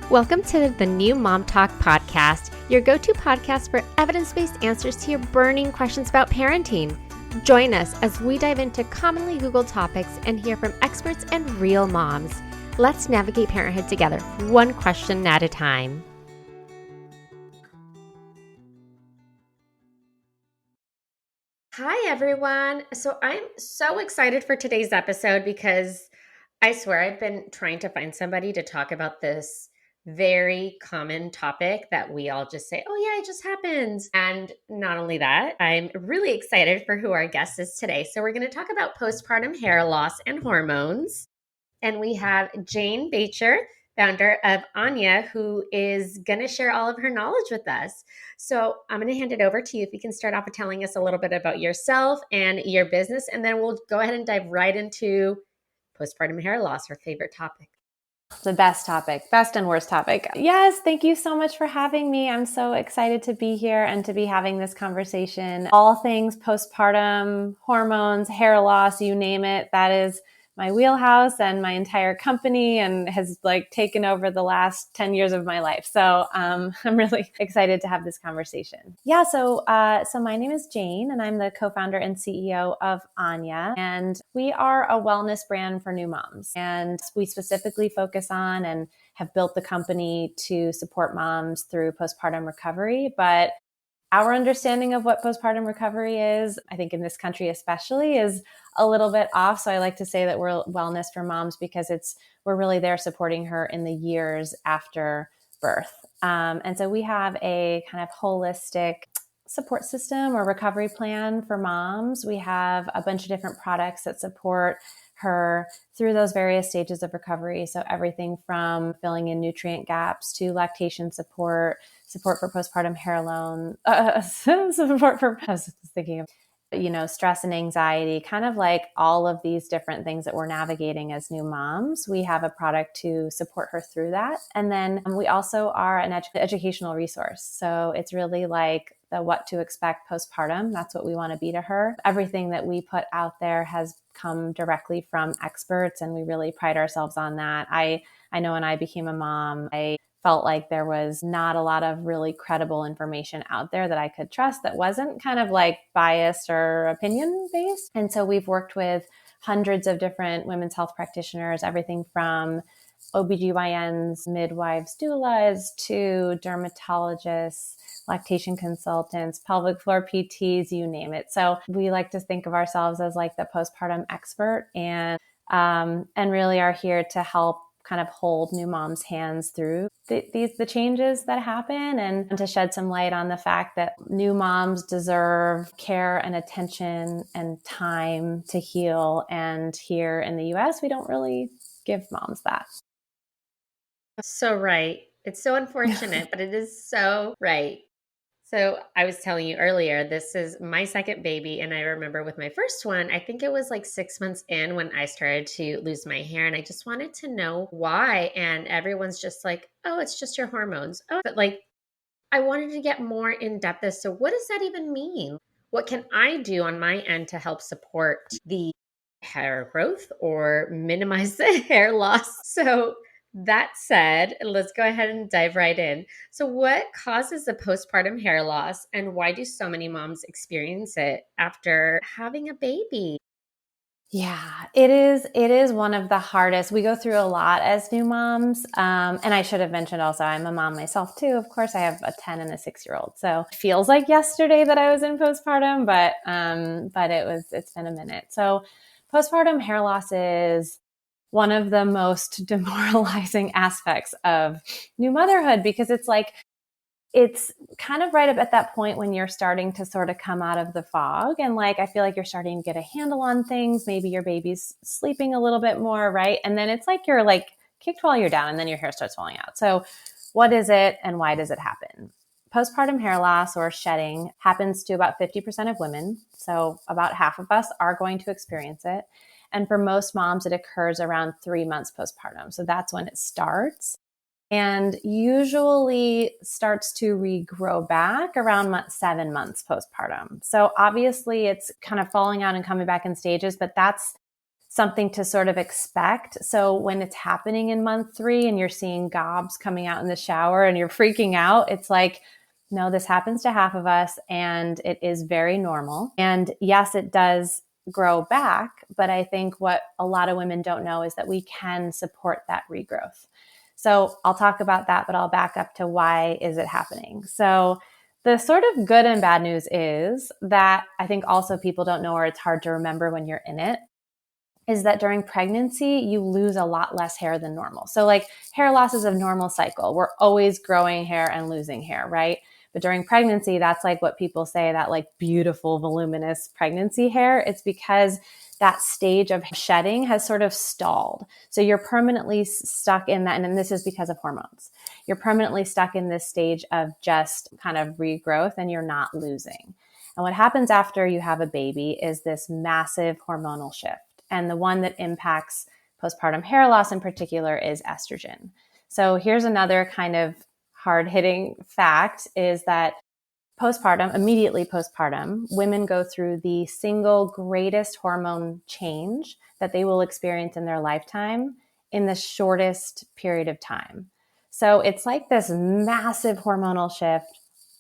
Welcome to the New Mom Talk podcast, your go-to podcast for evidence-based answers to your burning questions about parenting. Join us as we dive into commonly Googled topics and hear from experts and real moms. Let's navigate parenthood together, one question at a time. Hi, everyone. So I'm so excited for today's episode because I swear I've been trying to find somebody to talk about this very common topic that we all just say, oh yeah, it just happens. And not only that, I'm really excited for who our guest is today. So we're going to talk about postpartum hair loss and hormones. And we have Jane Baecher, founder of Anya, who is going to share all of her knowledge with us. So I'm going to hand it over to you. If you can start off by telling us a little bit about yourself and your business, and then we'll go ahead and dive right into postpartum hair loss, our favorite topic. The best topic, best and worst topic. Yes, thank you so much for having me. I'm so excited to be here and to be having this conversation. All things postpartum, hormones, hair loss, you name it. That is my wheelhouse and my entire company, and has taken over the last 10 years of my life. So I'm really excited to have this conversation. Yeah, so my name is Jane, and I'm the co-founder and CEO of Anya, and we are a wellness brand for new moms. And we specifically focus on and have built the company to support moms through postpartum recovery. But our understanding of what postpartum recovery is, I think in this country especially, is a little bit off. So I like to say that we're wellness for moms because we're really there supporting her in the years after birth. And so we have a kind of holistic support system or recovery plan for moms. We have a bunch of different products that support her through those various stages of recovery. So everything from filling in nutrient gaps to lactation support for postpartum hair loan, support for, I was thinking of, stress and anxiety, kind of like all of these different things that we're navigating as new moms. We have a product to support her through that. And then we also are an educational resource. So it's really like the what to expect postpartum. That's what we want to be to her. Everything that we put out there has come directly from experts, and we really pride ourselves on that. I know when I became a mom, I felt like there was not a lot of really credible information out there that I could trust that wasn't kind of like biased or opinion based. And so we've worked with hundreds of different women's health practitioners, everything from OBGYNs, midwives, doulas, to dermatologists, lactation consultants, pelvic floor PTs, you name it. So we like to think of ourselves as like the postpartum expert, and really are here to help kind of hold new moms' hands through the changes that happen, and to shed some light on the fact that new moms deserve care and attention and time to heal. And here in the US, we don't really give moms that. So right. It's so unfortunate, but it is so right. So I was telling you earlier, this is my second baby. And I remember with my first one, I think it was like 6 months in when I started to lose my hair. And I just wanted to know why. And everyone's just like, oh, it's just your hormones. Oh, but I wanted to get more in depth as to what does that even mean? What can I do on my end to help support the hair growth or minimize the hair loss? So that said, let's go ahead and dive right in. So what causes the postpartum hair loss, and why do so many moms experience it after having a baby? Yeah, it is one of the hardest. We go through a lot as new moms. And I should have mentioned also, I'm a mom myself too. Of course, I have a 10 and a 6-year-old. So it feels like yesterday that I was in postpartum, but it's been a minute. So postpartum hair loss is one of the most demoralizing aspects of new motherhood, because it's kind of right up at that point when you're starting to sort of come out of the fog, and I feel like you're starting to get a handle on things. Maybe your baby's sleeping a little bit more, right? And then it's like you're kicked while you're down, and then your hair starts falling out. So what is it, and why does it happen? Postpartum hair loss or shedding happens to about 50% of women. So about half of us are going to experience it. And for most moms, it occurs around 3 months postpartum. So that's when it starts, and usually starts to regrow back around 7 months postpartum. So obviously it's kind of falling out and coming back in stages, but that's something to sort of expect. So when it's happening in month 3 and you're seeing gobs coming out in the shower and you're freaking out, it's like, no, this happens to half of us and it is very normal. And yes, it does grow back, but I think what a lot of women don't know is that we can support that regrowth. So I'll talk about that, but I'll back up to why is it happening. So the sort of good and bad news is that I think also people don't know, or it's hard to remember when you're in it, is that during pregnancy, you lose a lot less hair than normal. So like hair loss is a normal cycle. We're always growing hair and losing hair, right? But during pregnancy, that's like what people say, that like beautiful, voluminous pregnancy hair. It's because that stage of shedding has sort of stalled. So you're permanently stuck in that. And this is because of hormones. You're permanently stuck in this stage of just kind of regrowth and you're not losing. And what happens after you have a baby is this massive hormonal shift. And the one that impacts postpartum hair loss in particular is estrogen. So here's another kind of hard-hitting fact is that postpartum, immediately postpartum, women go through the single greatest hormone change that they will experience in their lifetime in the shortest period of time. So it's like this massive hormonal shift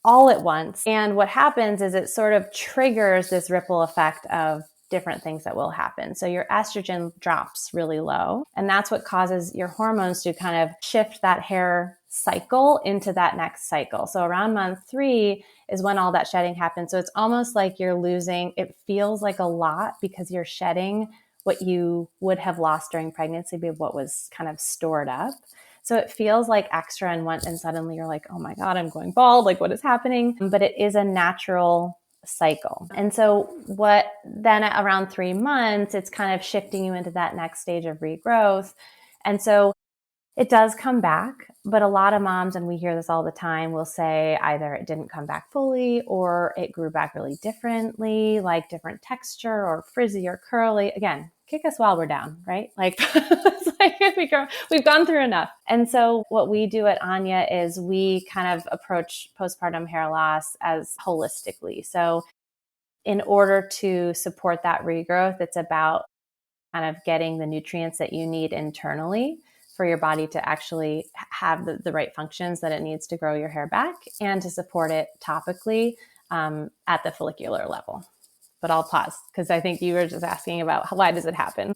all at once. And what happens is it sort of triggers this ripple effect of different things that will happen. So your estrogen drops really low, and that's what causes your hormones to kind of shift that hair cycle into that next cycle. So around month 3 is when all that shedding happens. So it's almost like you're losing, it feels like a lot because you're shedding what you would have lost during pregnancy, but what was kind of stored up. So it feels like extra, and suddenly you're like, oh my God, I'm going bald. Like, what is happening? But it is a natural cycle. And so what then at around 3 months, it's kind of shifting you into that next stage of regrowth. And so it does come back, but a lot of moms, and we hear this all the time, will say either it didn't come back fully or it grew back really differently, like different texture or frizzy or curly. Again, kick us while we're down, right? Like, it's like we've gone through enough. And so what we do at Anya is we kind of approach postpartum hair loss as holistically. So in order to support that regrowth, it's about kind of getting the nutrients that you need internally for your body to actually have the right functions that it needs to grow your hair back, and to support it topically at the follicular level. But I'll pause because I think you were just asking about why does it happen?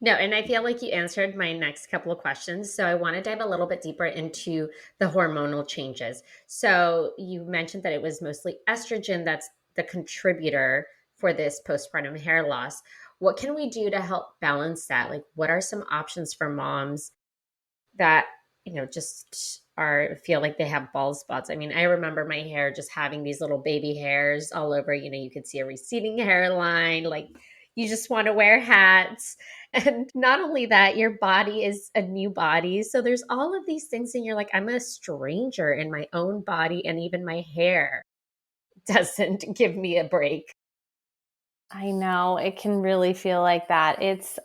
No, and I feel like you answered my next couple of questions. So I want to dive a little bit deeper into the hormonal changes. So you mentioned that it was mostly estrogen that's the contributor for this postpartum hair loss. What can we do to help balance that? Like, what are some options for moms that, just feel like they have bald spots? I mean, I remember my hair just having these little baby hairs all over. You could see a receding hairline. Like, you just want to wear hats. And not only that, your body is a new body. So there's all of these things, and you're like, I'm a stranger in my own body, and even my hair doesn't give me a break. I know it can really feel like that. It's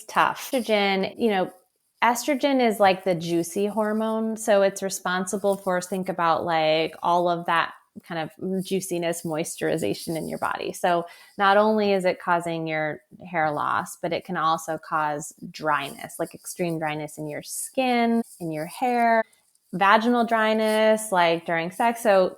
tough. Estrogen is like the juicy hormone. So it's responsible for, think about like all of that kind of juiciness, moisturization in your body. So not only is it causing your hair loss, but it can also cause dryness, like extreme dryness in your skin, in your hair, vaginal dryness, like during sex. So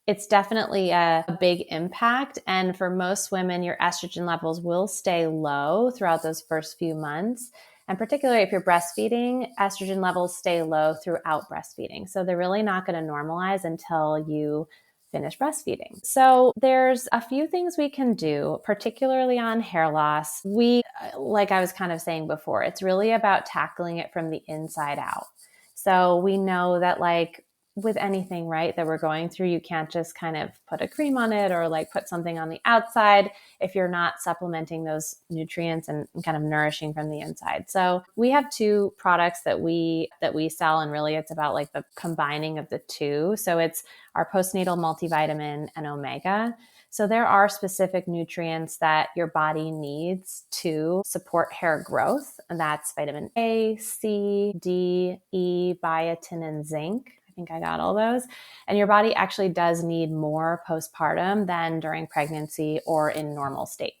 it's definitely a big impact. And for most women, your estrogen levels will stay low throughout those first few months. And particularly if you're breastfeeding, estrogen levels stay low throughout breastfeeding. So they're really not going to normalize until you finish breastfeeding. So there's a few things we can do, particularly on hair loss. Like I was kind of saying before, it's really about tackling it from the inside out. So we know that like with anything, right, that we're going through, you can't just kind of put a cream on it or like put something on the outside if you're not supplementing those nutrients and kind of nourishing from the inside. So we have 2 products that we sell, and really it's about like the combining of the 2. So it's our postnatal multivitamin and omega. So there are specific nutrients that your body needs to support hair growth, and that's vitamin A, C, D, E, biotin, and zinc. I think I got all those. And your body actually does need more postpartum than during pregnancy or in normal state.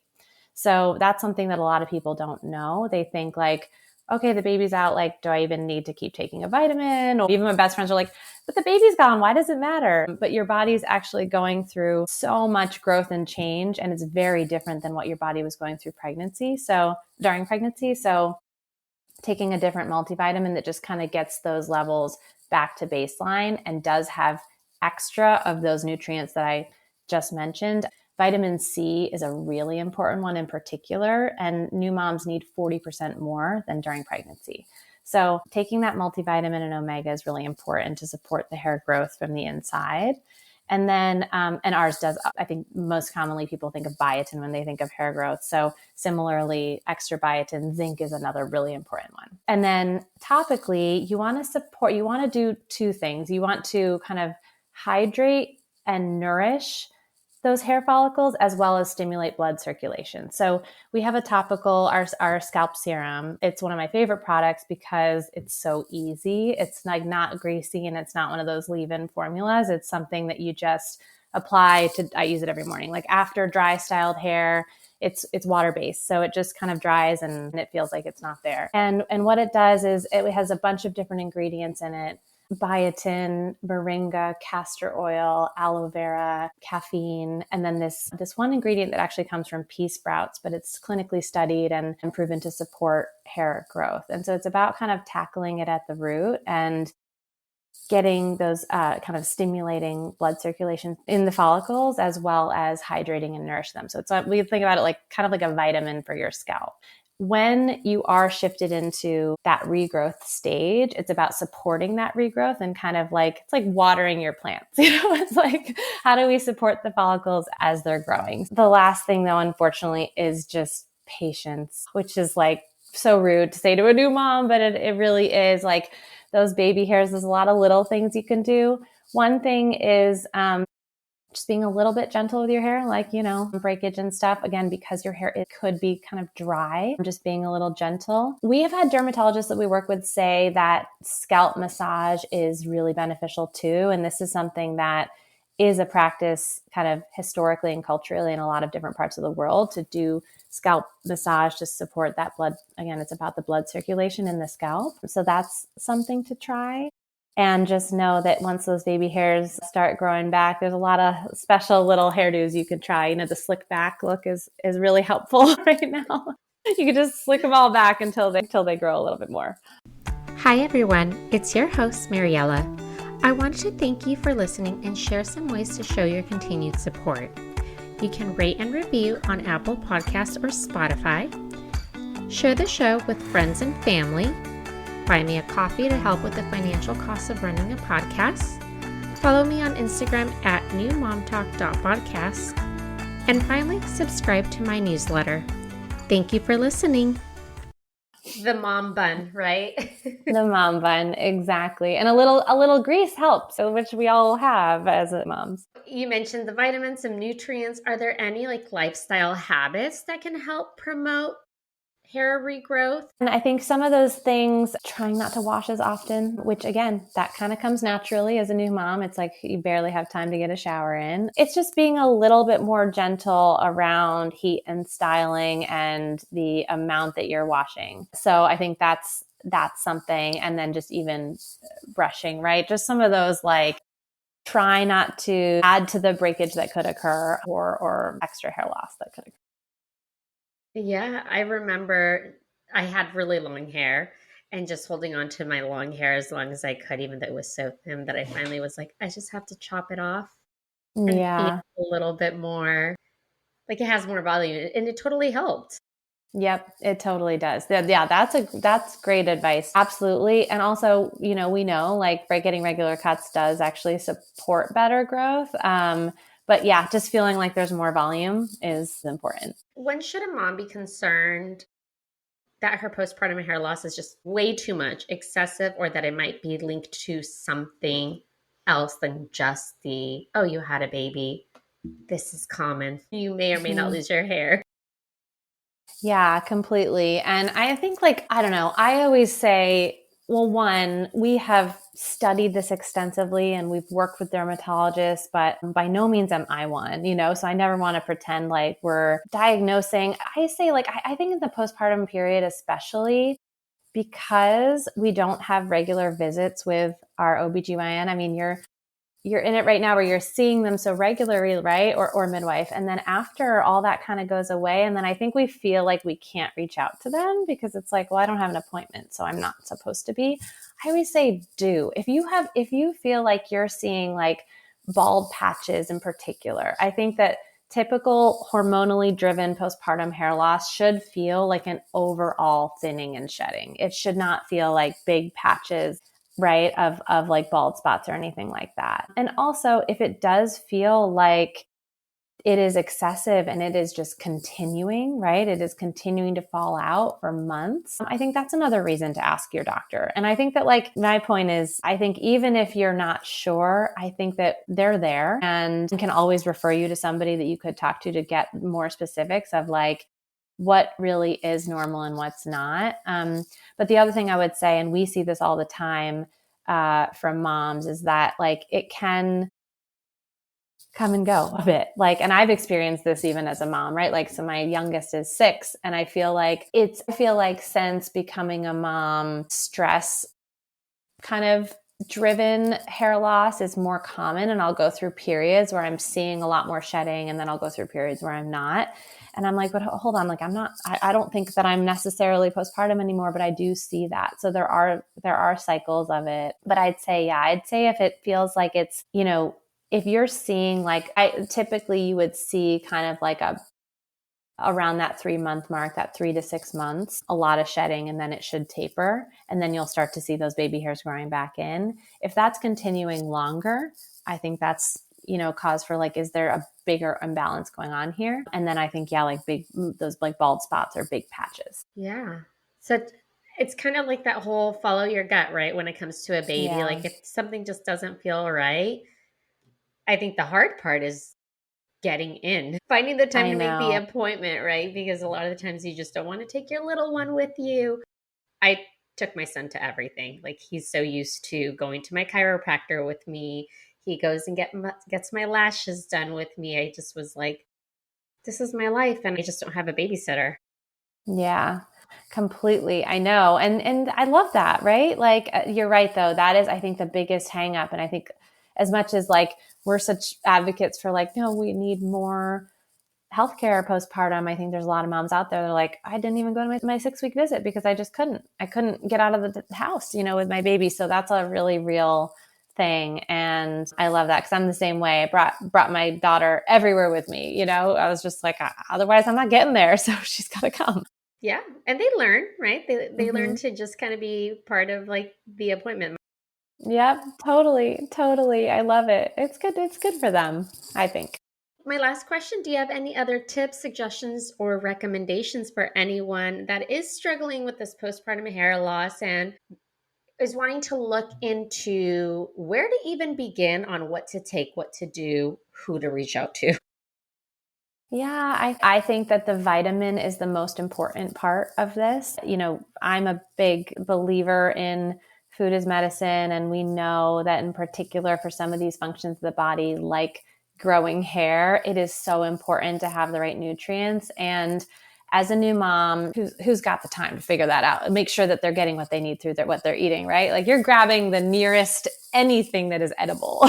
So that's something that a lot of people don't know. They think like, okay, the baby's out. Like, do I even need to keep taking a vitamin? Or even my best friends are like, but the baby's gone. Why does it matter? But your body's actually going through so much growth and change. And it's very different than what your body was going through pregnancy. So during pregnancy. So taking a different multivitamin that just kind of gets those levels back to baseline and does have extra of those nutrients that I just mentioned. Vitamin C is a really important one in particular, and new moms need 40% more than during pregnancy. So taking that multivitamin and omega is really important to support the hair growth from the inside. And then, and ours does, I think most commonly people think of biotin when they think of hair growth. So similarly, extra biotin, zinc is another really important one. And then topically, you want to do two things. You want to kind of hydrate and nourish those hair follicles as well as stimulate blood circulation. So we have a topical, our scalp serum. It's one of my favorite products because it's so easy. It's like not greasy and it's not one of those leave-in formulas. It's something that you just apply to, I use it every morning. Like after dry styled hair, it's water-based. So it just kind of dries and it feels like it's not there. And what it does is it has a bunch of different ingredients in it: biotin, moringa, castor oil, aloe vera, caffeine, and then this one ingredient that actually comes from pea sprouts, but it's clinically studied and proven to support hair growth. And so it's about kind of tackling it at the root and getting those kind of stimulating blood circulation in the follicles as well as hydrating and nourish them. So it's we think about it like kind of like a vitamin for your scalp. When you are shifted into that regrowth stage, it's about supporting that regrowth and kind of like, it's like watering your plants. It's like, how do we support the follicles as they're growing? The last thing though, unfortunately, is just patience, which is like so rude to say to a new mom, but it really is. Like those baby hairs, there's a lot of little things you can do. One thing is just being a little bit gentle with your hair, like, breakage and stuff. Again, because your hair, it could be kind of dry, just being a little gentle. We have had dermatologists that we work with say that scalp massage is really beneficial too. And this is something that is a practice kind of historically and culturally in a lot of different parts of the world, to do scalp massage to support that blood. Again, it's about the blood circulation in the scalp. So that's something to try. And just know that once those baby hairs start growing back, there's a lot of special little hairdos you can try. The slick back look is really helpful right now. You can just slick them all back until they grow a little bit more. Hi everyone, it's your host Mariella. I wanted to thank you for listening and share some ways to show your continued support. You can rate and review on Apple Podcasts or Spotify. Share the show with friends and family. Buy me a coffee to help with the financial costs of running a podcast. Follow me on Instagram at newmomtalk.podcast. And finally, subscribe to my newsletter. Thank you for listening. The mom bun, right? The mom bun, exactly. And a little grease helps, which we all have as moms. You mentioned the vitamins, some nutrients. Are there any lifestyle habits that can help promote hair regrowth? And I think some of those things, trying not to wash as often, which again, that kind of comes naturally as a new mom. It's like you barely have time to get a shower in. It's just being a little bit more gentle around heat and styling and the amount that you're washing. So I think that's something. And then just even brushing, right? Just some of those try not to add to the breakage that could occur or extra hair loss that could occur. Yeah, I remember I had really long hair and just holding on to my long hair as long as I could, even though it was so thin, that I finally was like, I just have to chop it off and feel a little bit more like it has more volume. And it totally helped. Yep, it totally does. Yeah, that's great advice. Absolutely. And also, we know getting regular cuts does actually support better growth. But yeah, just feeling like there's more volume is important. When should a mom be concerned that her postpartum hair loss is just way too much, excessive, or that it might be linked to something else than just oh, you had a baby? This is common. You may or may not lose your hair. Yeah, completely. And I think I don't know, I always say, well, one, we have studied this extensively and we've worked with dermatologists, but by no means am I one, so I never want to pretend like we're diagnosing. I say like, I think in the postpartum period, especially because we don't have regular visits with our OBGYN. I mean, you're in it right now where you're seeing them so regularly, right? Or midwife. And then after all that kind of goes away. And then I think we feel like we can't reach out to them because it's like, well, I don't have an appointment, so I'm not supposed to be. I always say do. If you feel like you're seeing like bald patches in particular, I think that typical hormonally driven postpartum hair loss should feel like an overall thinning and shedding. It should not feel like big patches, right, of like bald spots or anything like that. And also, if it does feel like it is excessive and it is just continuing, right? It is continuing to fall out for months. I think that's another reason to ask your doctor. And I think that, like, my point is, I think even if you're not sure, I think that they're there and can always refer you to somebody that you could talk to get more specifics of like what really is normal and what's not. But the other thing I would say, and we see this all the time from moms, is that like it can come and go a bit. Like, and I've experienced this even as a mom, right? Like, so my youngest is 6, and I feel like since becoming a mom, stress kind of driven hair loss is more common. And I'll go through periods where I'm seeing a lot more shedding, and then I'll go through periods where I'm not. And I'm like, but hold on, like I don't think that I'm necessarily postpartum anymore, but I do see that. So there are cycles of it. But I'd say if it feels like it's, if you're seeing like, typically you would see kind of like around that 3-month mark, that 3 to 6 months, a lot of shedding, and then it should taper. And then you'll start to see those baby hairs growing back in. If that's continuing longer, I think that's, cause for like, is there a bigger imbalance going on here? And then I think, yeah, like those like bald spots or big patches. Yeah. So it's kind of like that whole follow your gut, right? When it comes to a baby, Yeah, like if something just doesn't feel right, I think the hard part is getting in, finding the time I to make the know. appointment, right? Because a lot of the times you just don't want to take your little one with you. I took my son to everything. Like he's so used to going to my chiropractor with me. He goes and gets my lashes done with me. I just was like, this is my life, and I just don't have a babysitter. Yeah, completely. I know. And I love that, right? Like you're right though. That is, I think, the biggest hang up. And I think as much as like we're such advocates for like, no, we need more healthcare postpartum, I think there's a lot of moms out there that are like, I didn't even go to my 6-week visit because I couldn't get out of the house, with my baby. So that's a really real thing. And I love that because I'm the same way. I brought my daughter everywhere with me. I was just like, otherwise I'm not getting there. So she's got to come. Yeah, and they learn, right? They learn Mm-hmm. to just kind of be part of like the appointment. Yep, totally, totally. I love it. It's good. It's good for them, I think. My last question, do you have any other tips, suggestions, or recommendations for anyone that is struggling with this postpartum hair loss and is wanting to look into where to even begin on what to take, what to do, who to reach out to? Yeah, I think that the vitamin is the most important part of this. I'm a big believer in food as medicine, and we know that in particular for some of these functions of the body, like growing hair, it is so important to have the right nutrients. And as a new mom who's got the time to figure that out and make sure that they're getting what they need through what they're eating, right? Like you're grabbing the nearest anything that is edible,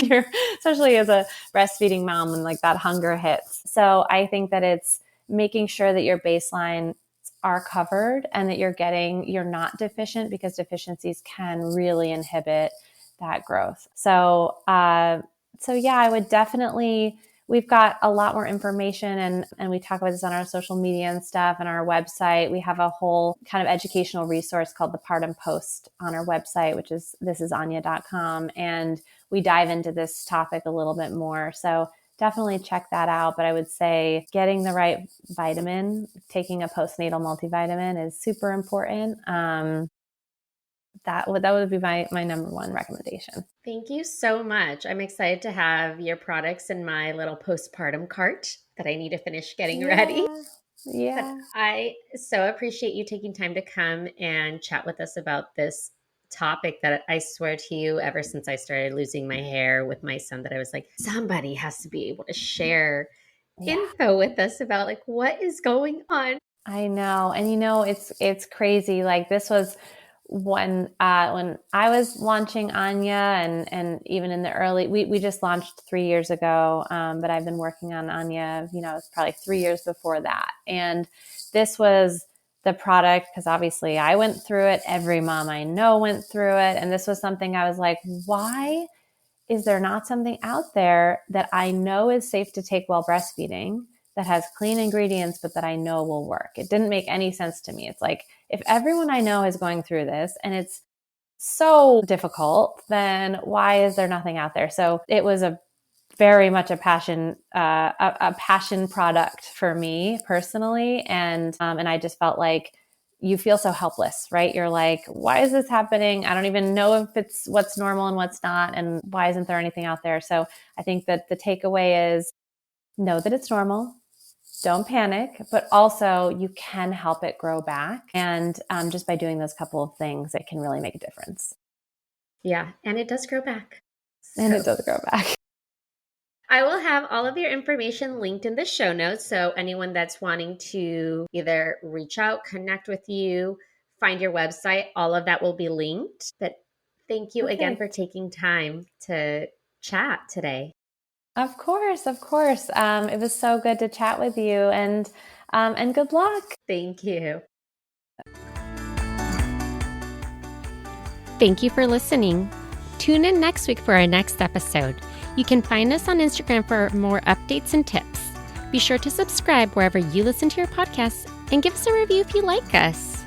especially as a breastfeeding mom when like that hunger hits. So I think that it's making sure that your baseline are covered and that you're not deficient, because deficiencies can really inhibit that growth. So yeah, I would definitely, we've got a lot more information, and we talk about this on our social media and stuff and our website. We have a whole kind of educational resource called the Partum Post on our website, which is thisisanya.com. And we dive into this topic a little bit more. So definitely check that out. But I would say getting the right vitamin, taking a postnatal multivitamin is super important. That would be my number one recommendation. Thank you so much. I'm excited to have your products in my little postpartum cart that I need to finish getting ready. Yeah. But Yeah. I so appreciate you taking time to come and chat with us about this topic that I swear to you, ever since I started losing my hair with my son, that I was like, somebody has to be able to share Yeah. info with us about like what is going on. I know. And it's crazy. Like this was when I was launching Anya and even in the early we just launched 3 years ago. But I've been working on Anya, it's probably 3 years before that. And this was the product because obviously I went through it. Every mom I know went through it. And this was something I was like, why is there not something out there that I know is safe to take while breastfeeding, that has clean ingredients, but that I know will work? It didn't make any sense to me. It's like, if everyone I know is going through this and it's so difficult, then why is there nothing out there? So it was a very much a passion product for me personally. And I just felt like you feel so helpless, right? You're like, why is this happening? I don't even know if it's what's normal and what's not. And why isn't there anything out there? So I think that the takeaway is know that it's normal. Don't panic, but also you can help it grow back. And just by doing those couple of things, it can really make a difference. Yeah, and it does grow back. And So it does grow back. I will have all of your information linked in the show notes. So anyone that's wanting to either reach out, connect with you, find your website, all of that will be linked. But thank you again for Perfect. taking time to chat today. Of course, of course. It was so good to chat with you, and good luck. Thank you. Thank you for listening. Tune in next week for our next episode. You can find us on Instagram for more updates and tips. Be sure to subscribe wherever you listen to your podcasts and give us a review if you like us.